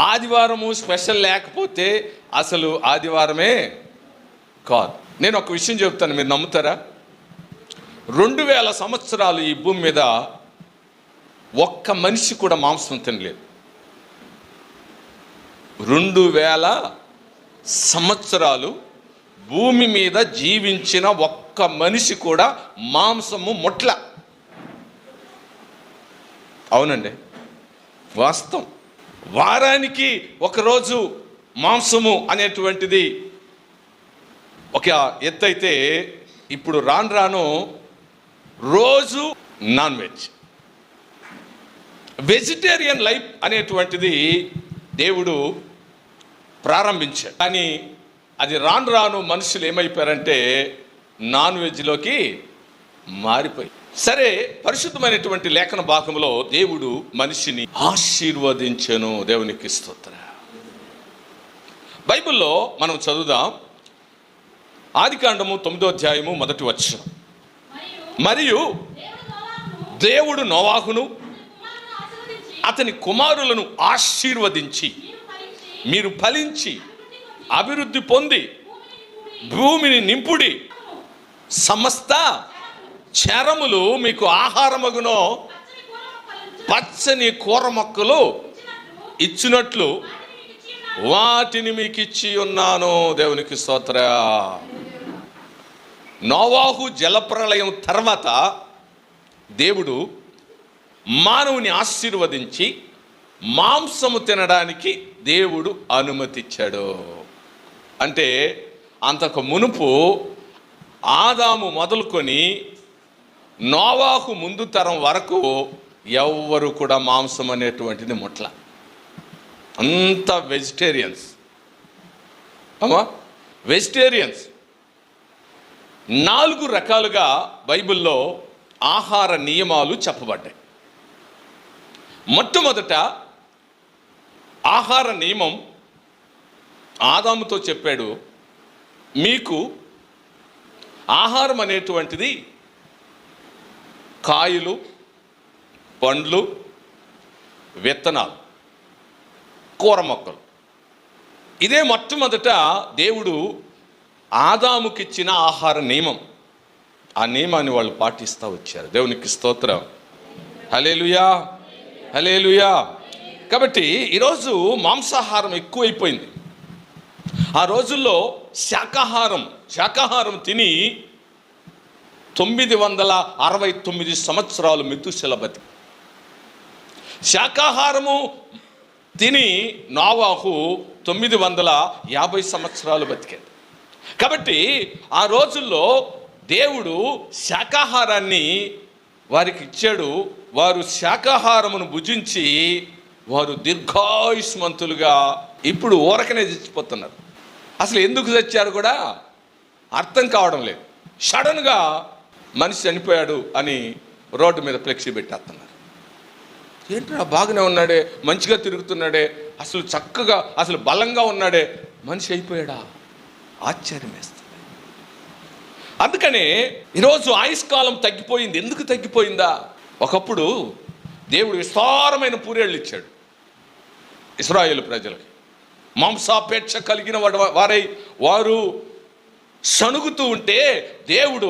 ఆదివారము స్పెషల్ లేకపోతే అసలు ఆదివారమే కాదు. నేను ఒక విషయం చెప్తాను, మీరు నమ్ముతారా? 2000 సంవత్సరాలు ఈ భూమి మీద ఒక్క మనిషి కూడా మాంసం తినలేదు. 2000 సంవత్సరాలు భూమి మీద జీవించిన ఒక్క మనిషి కూడా మాంసము ముట్ల. అవునండి, వాస్తవం. వారానికి ఒకరోజు మాంసము అనేటువంటిది ఒక ఎత్తు అయితే, ఇప్పుడు రాను రాను రోజు నాన్ వెజ్, వెజిటేరియన్ లైఫ్ అనేటువంటిది దేవుడు ప్రారంభించాడు. కానీ అది రాను రాను మనుషులు ఏమైపోయారంటే నాన్ వెజ్లోకి మారిపోయి. సరే, పరిశుద్ధమైనటువంటి లేఖన భాగంలో దేవుడు మనిషిని ఆశీర్వదించెను. దేవునికి స్తోత్రం. బైబిల్లో మనం చదువుదాం. ఆదికాండము 9వ అధ్యాయము 1వ వచనం. మరియు దేవుడు నోవాహును అతని కుమారులను ఆశీర్వదించి, మీరు ఫలించి అభివృద్ధి పొంది భూమిని నింపుడి, సమస్త చరములు మీకు ఆహారమగునో, పచ్చని కూర మొక్కలు ఇచ్చినట్లు వాటిని మీకు ఇచ్చి ఉన్నాను. దేవునికి స్తోత్రం. నోవాహు జలప్రళయం తర్వాత దేవుడు మానవుని ఆశీర్వదించి మాంసము తినడానికి దేవుడు అనుమతిచ్చాడు. అంటే అంతకు మునుపు ఆదాము మొదలుకొని నోవాహు ముందు తరం వరకు ఎవ్వరు కూడా మాంసం అనేటువంటిది ముట్ల. అంత వెజిటేరియన్స్. అమ్మా, వెజిటేరియన్స్. 4 రకాలుగా బైబిల్లో ఆహార నియమాలు చెప్పబడ్డాయి. మొట్టమొదట ఆహార నియమం ఆదాముతో చెప్పాడు, మీకు ఆహారం అనేటువంటిది కాయలు, పండ్లు, విత్తనాలు, కూర మొక్కలు. ఇదే మొట్టమొదట దేవుడు ఆదాముకిచ్చిన ఆహార నియమం. ఆ నియమాన్ని వాళ్ళు పాటిస్తూ వచ్చారు. దేవునికి స్తోత్రం. హల్లెలూయా, హల్లెలూయా. కాబట్టి ఈరోజు మాంసాహారం ఎక్కువైపోయింది. ఆ రోజుల్లో శాకాహారం తిని 969 సంవత్సరాలు మెతుషెల బతికి. శాకాహారము తిని నోవాహు 950 సంవత్సరాలు బతికాడు. కాబట్టి ఆ రోజుల్లో దేవుడు శాకాహారాన్ని వారికి ఇచ్చాడు. వారు శాకాహారమును భుజించి వారు దీర్ఘాయుష్మంతులుగా ఇప్పుడు ఊరకనే చచ్చిపోతున్నారు. అసలు ఎందుకు చచ్చారు కూడా అర్థం కావడం లేదు. సడన్గా మనిషి చనిపోయాడు అని రోడ్డు మీద ఫ్లెక్సీ పెట్టేస్తున్నారు. ఏంట్రా, బాగానే ఉన్నాడే, మంచిగా తిరుగుతున్నాడే, అసలు చక్కగా అసలు బలంగా ఉన్నాడే, మనిషి అయిపోయాడా? ఆశ్చర్యం వేస్తుంది. అందుకనే ఈరోజు ఆయుష్కాలం తగ్గిపోయింది. ఎందుకు తగ్గిపోయిందా? ఒకప్పుడు దేవుడు విస్తారమైన పూరేళ్ళు ఇచ్చాడు ఇశ్రాయేలు ప్రజలకి. మాంసాపేక్ష కలిగిన వారై వారు సణుగుతూ ఉంటే దేవుడు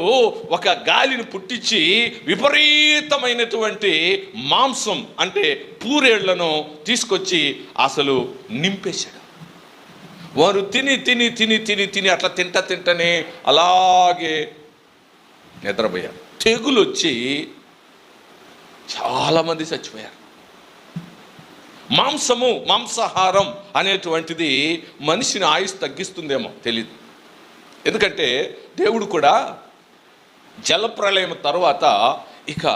ఒక గాలిని పుట్టించి విపరీతమైనటువంటి మాంసం అంటే పూరేళ్లను తీసుకొచ్చి అసలు నింపేశాడు. వారు తిని తిని తిని తిని తిని అట్లా తింటనే అలాగే నిద్రపోయారు. తెగులు వచ్చి చాలామంది చచ్చిపోయారు. మాంసాహారం అనేటువంటిది మనిషిని ఆయుష్ తగ్గిస్తుందేమో తెలియదు. ఎందుకంటే దేవుడు కూడా జలప్రళయం తర్వాత ఇక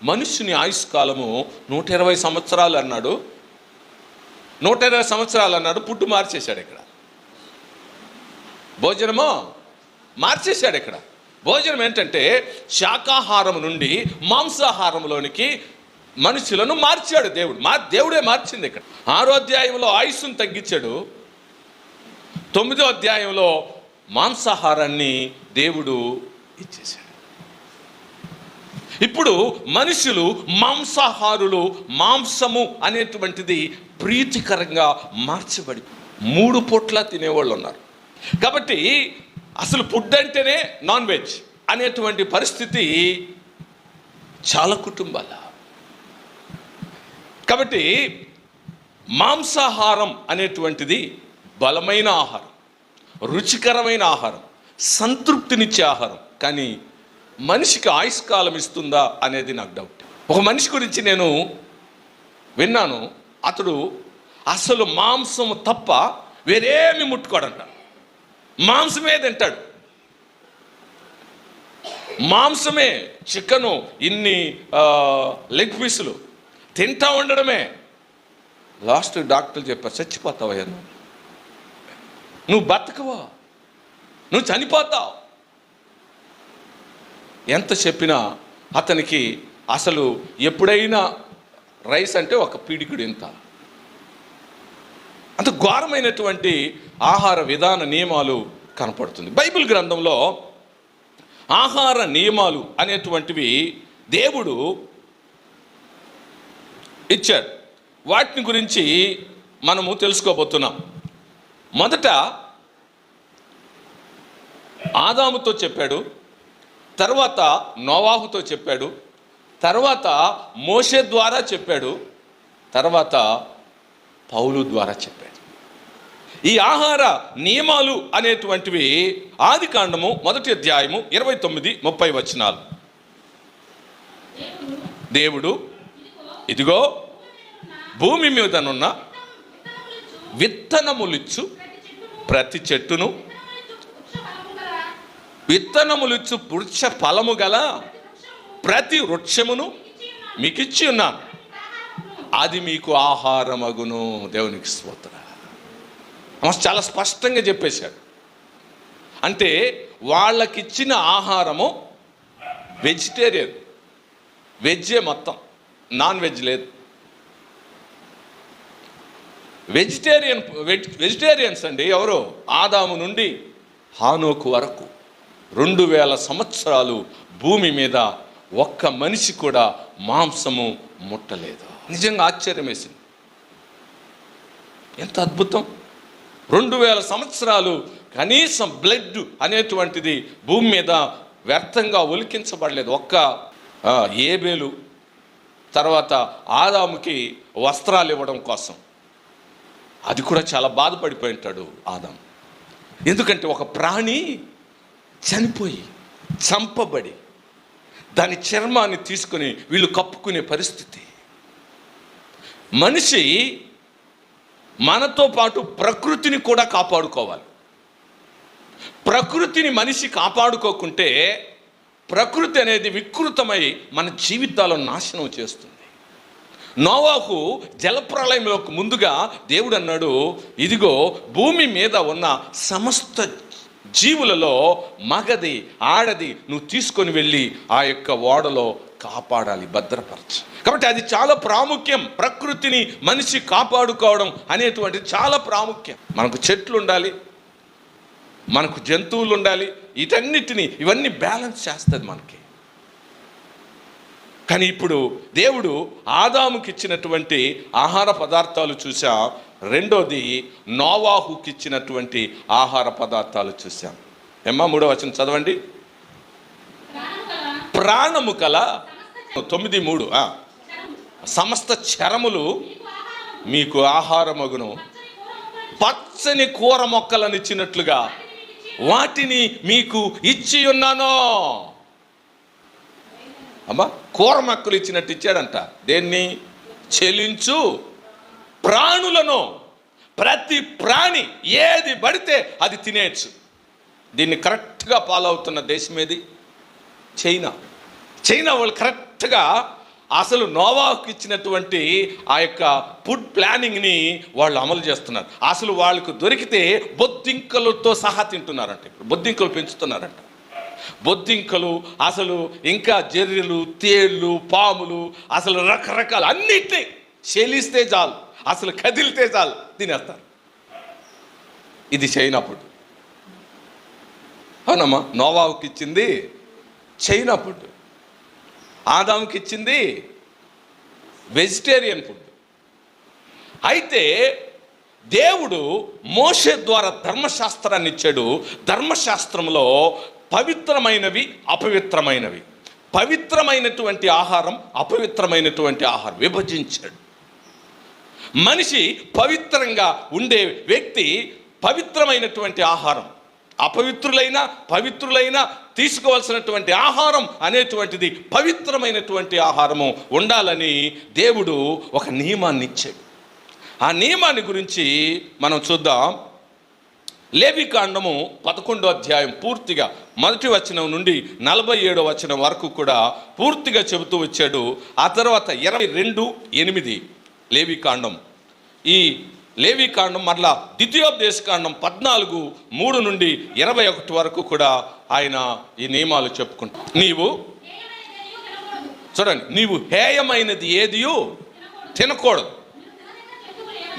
మనుష్యుని ఆయుష్కాలము 120 సంవత్సరాలు అన్నాడు. 120 సంవత్సరాలు అన్నాడు. పుట్టు మార్చేశాడు. ఇక్కడ భోజనము మార్చేశాడు. ఇక్కడ భోజనం ఏంటంటే శాకాహారం నుండి మాంసాహారంలోనికి మనుషులను మార్చాడు దేవుడు. దేవుడే మార్చింది. ఇక్కడ 6వ అధ్యాయంలో ఆయుష్ను తగ్గించాడు. 9వ అధ్యాయంలో మాంసాహారాన్ని దేవుడు ఇచ్చేశాడు. ఇప్పుడు మనుషులు మాంసాహారులు, మాంసము అనేటువంటిది ప్రీతికరంగా మార్చబడి 3 పూట్ల తినేవాళ్ళు ఉన్నారు. కాబట్టి అసలు ఫుడ్ అంటేనే నాన్ వెజ్ అనేటువంటి పరిస్థితి చాలా కుటుంబాల. కాబట్టి మాంసాహారం అనేటువంటిది బలమైన ఆహారం, రుచికరమైన ఆహారం, సంతృప్తినిచ్చే ఆహారం. కానీ మనిషికి ఆయుష్కాలం ఇస్తుందా అనేది నాకు డౌట్. ఒక మనిషి గురించి నేను విన్నాను, అతడు అసలు మాంసం తప్ప వేరేమి ముట్టుకోడంట, మాంసమే తింటాడు. మాంసమే, చికెను, ఇన్ని లెగ్ పీసులు తింటా ఉండడమే. లాస్ట్ డాక్టర్లు చెప్పారు, చచ్చిపోతావయ్యా, నువ్వు బతకవా, నువ్వు చనిపోతావు. ఎంత చెప్పినా అతనికి అసలు ఎప్పుడైనా రైస్ అంటే ఒక పీడికుడు ఇంత. అంత ఘోరమైనటువంటి ఆహార విధాన నియమాలు కనపడుతుంది. బైబిల్ గ్రంథంలో ఆహార నియమాలు అనేటువంటివి దేవుడు ఇచ్చాడు. వాటిని గురించి మనము తెలుసుకోబోతున్నాం. మొదట ఆదాముతో చెప్పాడు, తర్వాత నోవాహుతో చెప్పాడు, తర్వాత మోషే ద్వారా చెప్పాడు, తర్వాత పౌలు ద్వారా చెప్పాడు. ఈ ఆహార నియమాలు అనేటువంటివి ఆదికాండము 1వ అధ్యాయము 29-30 వచనాలు. దేవుడు ఇదిగో భూమి మీదనున్న విత్తనములిచ్చు ప్రతి చెట్టును, విత్తనములిచ్చు వృక్ష ఫలము గల ప్రతి వృక్షమును మీకిచ్చి ఉన్నాను, అది మీకు ఆహారమగును. దేవునికి స్తోత్రం. చాలా స్పష్టంగా చెప్పేశాడు. అంటే వాళ్ళకిచ్చిన ఆహారము వెజిటేరియన్, వెజ్జే మొత్తం, నాన్ వెజ్ లేదు. వెజిటేరియన్స్ అండి ఎవరు? ఆదాము నుండి హానోకు వరకు 2000 సంవత్సరాలు భూమి మీద ఒక్క మనిషి కూడా మాంసము ముట్టలేదు. నిజంగా ఆశ్చర్యం వేసింది. ఎంత అద్భుతం! 2000 సంవత్సరాలు కనీసం బ్లడ్ అనేటువంటిది భూమి మీద వ్యర్థంగా ఒలికించబడలేదు. ఒక్క ఏబేలు తర్వాత ఆదాముకి వస్త్రాలు ఇవ్వడం కోసం, అది కూడా చాలా బాధపడిపోయి ఉంటాడు ఆదాము. ఎందుకంటే ఒక ప్రాణి చనిపోయి చంపబడి దాని చర్మాన్ని తీసుకొని వీళ్ళు కప్పుకునే పరిస్థితి. మనిషి మనతో పాటు ప్రకృతిని కూడా కాపాడుకోవాలి. ప్రకృతిని మనిషి కాపాడుకోకుంటే ప్రకృతి అనేది వికృతమై మన జీవితాలను నాశనం చేస్తుంది. నోవాహు జలప్రళయంలోకి ముందుగా దేవుడు అన్నాడు, ఇదిగో భూమి మీద ఉన్న సమస్త జీవులలో మగది ఆడది నువ్వు తీసుకొని వెళ్ళి ఆ యొక్క ఓడలో కాపాడాలి, భద్రపరచు. కాబట్టి అది చాలా ప్రాముఖ్యం. ప్రకృతిని మనిషి కాపాడుకోవడం అనేటువంటిది చాలా ప్రాముఖ్యం. మనకు చెట్లు ఉండాలి, మనకు జంతువులు ఉండాలి, ఇవన్నీ బ్యాలెన్స్ చేస్తుంది మనకి. కానీ ఇప్పుడు దేవుడు ఆదాముకి ఇచ్చినటువంటి ఆహార పదార్థాలు చూసాం, రెండోది నోవాహుకి ఇచ్చినటువంటి ఆహార పదార్థాలు చూసాం. 3వ వచనం చదవండి. ప్రాణము కల 9:3 సమస్త చరములు మీకు ఆహారమగును, పచ్చని కూర మొక్కలను ఇచ్చినట్లుగా వాటిని మీకు ఇచ్చి ఉన్నాను. అమ్మా, కూర మొక్కలు ఇచ్చినట్టు ఇచ్చాడంట. దేన్ని? చెలించు ప్రాణులను. ప్రతి ప్రాణి ఏది పడితే అది తినేయచ్చు. దీన్ని కరెక్ట్గా ఫాలో అవుతున్న దేశం ఏది? చైనా వాళ్ళు కరెక్ట్గా అసలు నోవాహుకి ఇచ్చినటువంటి ఆ యొక్క ఫుడ్ ప్లానింగ్ని వాళ్ళు అమలు చేస్తున్నారు. అసలు వాళ్ళకు దొరికితే బొద్దింకలతో సహా తింటున్నారంట. ఇప్పుడు బొద్దింకలు పెంచుతున్నారంట. బొద్దింకలు, అసలు ఇంకా జర్రెలు, తేళ్ళు, పాములు, అసలు రకరకాల అన్నిటినీ చెలిస్తే చాలు, అసలు కదిలితే చాలు తినేస్తారు. ఇది చైనా ఫుడ్. అవునమ్మా, నోవాహుకి ఇచ్చింది చైనా ఫుడ్. ఆదాముకి ఇచ్చింది వెజిటేరియన్ ఫుడ్. అయితే దేవుడు మోషే ద్వారా ధర్మశాస్త్రాన్ని ఇచ్చాడు. ధర్మశాస్త్రంలో పవిత్రమైనవి, అపవిత్రమైనవి, పవిత్రమైనటువంటి ఆహారం, అపవిత్రమైనటువంటి ఆహారం విభజించాడు. మనిషి పవిత్రంగా ఉండే వ్యక్తి పవిత్రమైనటువంటి ఆహారం, అపవిత్రులైన పవిత్రులైన తీసుకోవాల్సినటువంటి ఆహారం అనేటువంటిది పవిత్రమైనటువంటి ఆహారము ఉండాలని దేవుడు ఒక నియమాన్ని ఇచ్చాడు. ఆ నియమాన్ని గురించి మనం చూద్దాం. లేవికాండము 11వ అధ్యాయం పూర్తిగా 1వ వచనం నుండి 47వ వచనం వరకు కూడా పూర్తిగా చెబుతూ వచ్చాడు. ఆ తర్వాత 22:8 లేవికాండం. ఈ లేవికాండం మరలా ద్వితీయోపదేశకాండం 14:3 నుండి 21 వరకు కూడా ఆయన ఈ నియమాలు చెప్పుకుంటాడు. చూడండి, నీవు హేయమైనది ఏదియో తినకూడదు.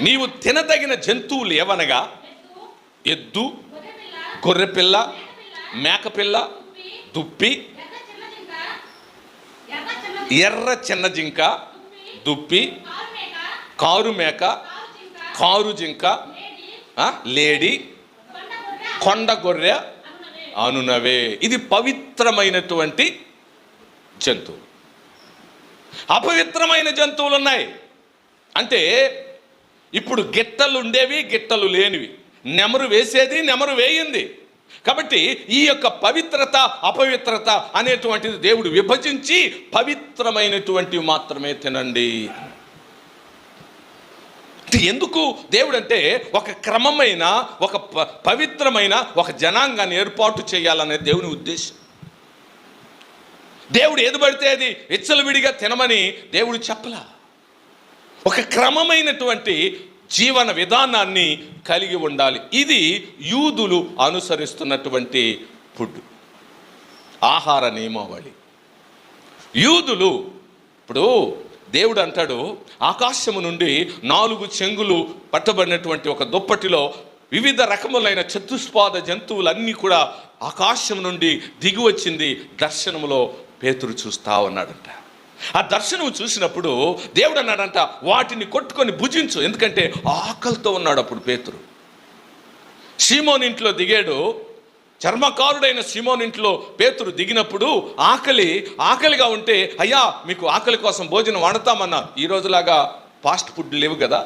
నీవు తినదగిన జంతువులు ఏవనగా ఎద్దు, గొర్రెపిల్ల, మేకపిల్ల, దుప్పి, ఎర్ర చిన్న జింక, దుప్పి, కారు మేక, కారు జింక, లేడి, కొండ గొర్రె అనునవే. ఇది పవిత్రమైనటువంటి జంతువు. అపవిత్రమైన జంతువులు ఉన్నాయి. అంటే ఇప్పుడు గిట్టలు ఉండేవి, గిట్టలు లేనివి, నెమరు వేసేది, నెమరు వేయింది. కాబట్టి ఈ యొక్క పవిత్రత, అపవిత్రత అనేటువంటిది దేవుడు విభజించి పవిత్రమైనటువంటివి మాత్రమే తినండి. ఎందుకు దేవుడు అంటే ఒక క్రమమైన, ఒక పవిత్రమైన ఒక జనాంగాన్ని ఏర్పాటు చేయాలనేది దేవుని ఉద్దేశం. దేవుడు ఏది పడితే అది విచ్చలవిడిగా తినమని దేవుడు చెప్పలా. ఒక క్రమమైనటువంటి జీవన విధానాన్ని కలిగి ఉండాలి. ఇది యూదులు అనుసరిస్తున్నటువంటి ఫుడ్, ఆహార నియమావళి. యూదులు ఇప్పుడు దేవుడు అంటాడు, ఆకాశము నుండి 4 చెంగులు పట్టబడినటువంటి ఒక దుప్పటిలో వివిధ రకములైన చతుష్పాద జంతువులన్నీ కూడా ఆకాశం నుండి దిగి వచ్చింది. దర్శనములో పేతురు చూస్తా ఉన్నాడంట. ఆ దర్శనం చూసినప్పుడు దేవుడు అన్నాడంట, వాటిని కొట్టుకొని భుజించు. ఎందుకంటే ఆకలితో ఉన్నాడు అప్పుడు పేతురు. సీమోన్ ఇంట్లో దిగాడు. చర్మకారుడైన సీమోన్ ఇంట్లో పేతురు దిగినప్పుడు ఆకలిగా ఉంటే, అయ్యా మీకు ఆకలి కోసం భోజనం వండుతామన్నా. ఈ రోజులాగా ఫాస్ట్ ఫుడ్ లేవు కదా,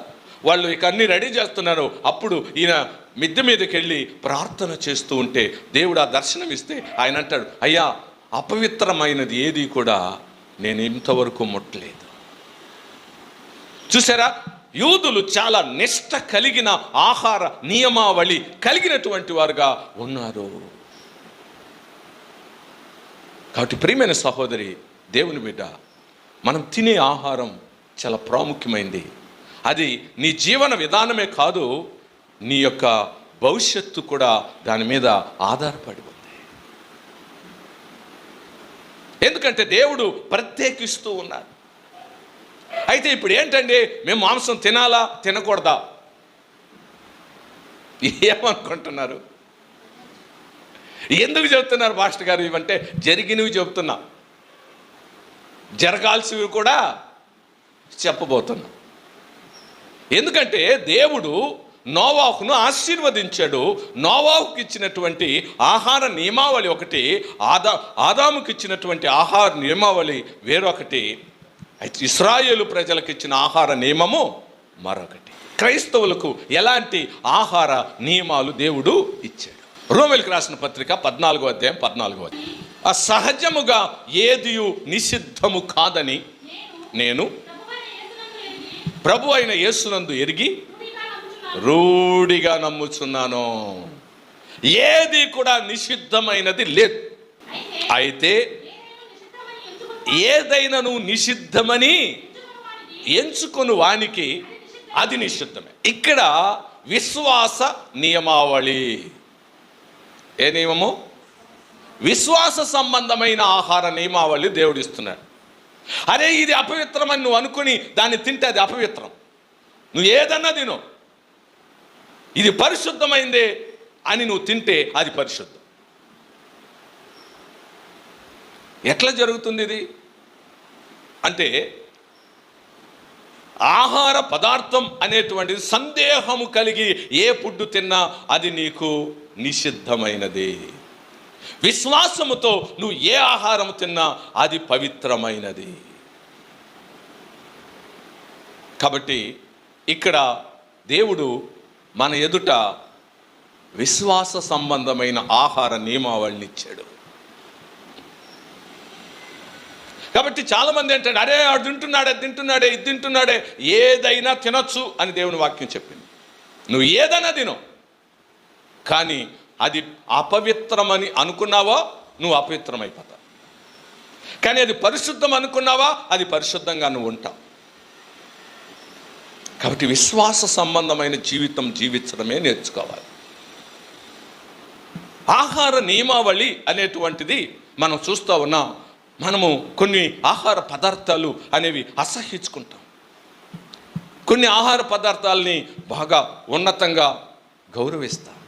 వాళ్ళు ఇక అన్నీ రెడీ చేస్తున్నారు. అప్పుడు ఈయన మిద్దె మీదకి వెళ్ళి ప్రార్థన చేస్తూ ఉంటే దేవుడు ఆ దర్శనం ఇస్తే ఆయన అంటాడు, అయ్యా అపవిత్రమైనది ఏది కూడా నేను ఇంతవరకు ముట్టలేదు. చూసారా, యూదులు చాలా నిష్ట కలిగిన ఆహార నియమావళి కలిగినటువంటి వారుగా ఉన్నారు. కాబట్టి ప్రియమైన సహోదరి, దేవుని బిడ్డ, మనం తినే ఆహారం చాలా ప్రాముఖ్యమైనది. అది నీ జీవన విధానమే కాదు, నీ యొక్క భవిష్యత్తు కూడా దాని మీద ఆధారపడి ఉంది. ఎందుకంటే దేవుడు ప్రత్యేకిస్తూ ఉన్నాడు. అయితే ఇప్పుడు ఏంటండి, మేము మాంసం తినాలా తినకూడదా? ఏమనుకుంటున్నారు? ఎందుకు చెబుతున్నారు మాస్టర్ గారు ఇవంటే? జరిగినవి చెబుతున్నా, జరగాల్సినవి కూడా చెప్పబోతున్నా. ఎందుకంటే దేవుడు నోవాహును ఆశీర్వదించాడు. నోవాహుకి ఇచ్చినటువంటి ఆహార నియమావళి ఒకటి, ఆదాముకి ఇచ్చినటువంటి ఆహార నియమావళి వేరొకటి. అయితే ఇశ్రాయేలు ప్రజలకు ఇచ్చిన ఆహార నియమము మరొకటి. క్రైస్తవులకు ఎలాంటి ఆహార నియమాలు దేవుడు ఇచ్చాడు? రోమీయులకు రాసిన పత్రిక 14వ అధ్యాయం 14వ వచనం. సహజముగా ఏదియు నిషిద్ధము కాదని నేను ప్రభు అయిన యేసునందు ఎరిగి రూఢిగా నమ్ముచున్నాను. ఏది కూడా నిషిద్ధమైనది లేదు. అయితే ఏదైనా నువ్వు నిషిద్ధమని ఎంచుకొని వానికి అది నిషిద్ధమే. ఇక్కడ విశ్వాస నియమావళి. ఏ నియమము? విశ్వాస సంబంధమైన ఆహార నియమావళి దేవుడు ఇస్తున్నాడు. అరే ఇది అపవిత్రమని నువ్వు అనుకుని దాన్ని తింటే అది అపవిత్రం. నువ్వు ఏదన్నా తిను, ఇది పరిశుద్ధమైందే అని నువ్వు తింటే అది పరిశుద్ధం. ఎట్లా జరుగుతుంది ఇది? అంటే ఆహార పదార్థం అనేటువంటిది సందేహము కలిగి ఏ ఫుడ్ తిన్నా అది నీకు నిషిద్ధమైనది. విశ్వాసముతో నువ్వు ఏ ఆహారం తిన్నా అది పవిత్రమైనది. కాబట్టి ఇక్కడ దేవుడు మన ఎదుట విశ్వాస సంబంధమైన ఆహార నియమావళిని ఇచ్చాడు. కాబట్టి చాలామంది ఏంటంటే, అరే అది తింటున్నాడే, ఇది తింటున్నాడే, ఏదైనా తినొచ్చు అని దేవుని వాక్యం చెప్పింది. నువ్వు ఏదైనా తిను, కానీ అది అపవిత్రమని అనుకున్నావా నువ్వు అపవిత్రమైపోతావు. కానీ అది పరిశుద్ధం అనుకున్నావా అది పరిశుద్ధంగా నువ్వు ఉంటావు. కాబట్టి విశ్వాస సంబంధమైన జీవితం జీవించడమే నేర్చుకోవాలి. ఆహార నియమావళి అనేటువంటిది మనం చూస్తూ ఉన్నాం. మనము కొన్ని ఆహార పదార్థాలు అనేవి అసహ్యించుకుంటాం. కొన్ని ఆహార పదార్థాలని బాగా ఉన్నతంగా గౌరవిస్తాం.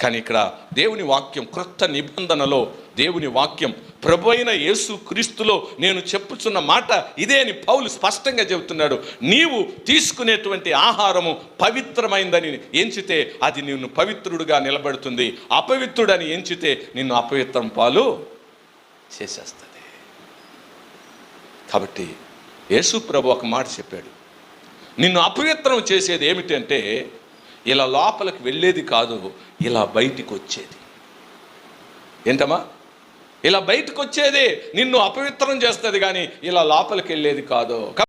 కానీ ఇక్కడ దేవుని వాక్యం, క్రొత్త నిబంధనలో దేవుని వాక్యం, ప్రభు అయిన యేసు క్రీస్తులో నేను చెప్పుచున్న మాట ఇదే అని పౌలు స్పష్టంగా చెబుతున్నాడు. నీవు తీసుకునేటువంటి ఆహారము పవిత్రమైందని ఎంచితే అది నిన్ను పవిత్రుడుగా నిలబెడుతుంది. అపవిత్రుడని ఎంచితే నిన్ను అపవిత్రం పాలు చేసేస్తుంది. కాబట్టి యేసు ప్రభు ఒక మాట చెప్పాడు, నిన్ను అపవిత్రం చేసేది ఏమిటంటే ఇలా లోపలికి వెళ్ళేది కాదు, ఇలా బయటికి వచ్చేది. ఏంటమ్మా? ఇలా బయటకు వచ్చేది నిన్ను అపవిత్రం చేస్తుంది, కానీ ఇలా లోపలికి వెళ్ళేది కాదు.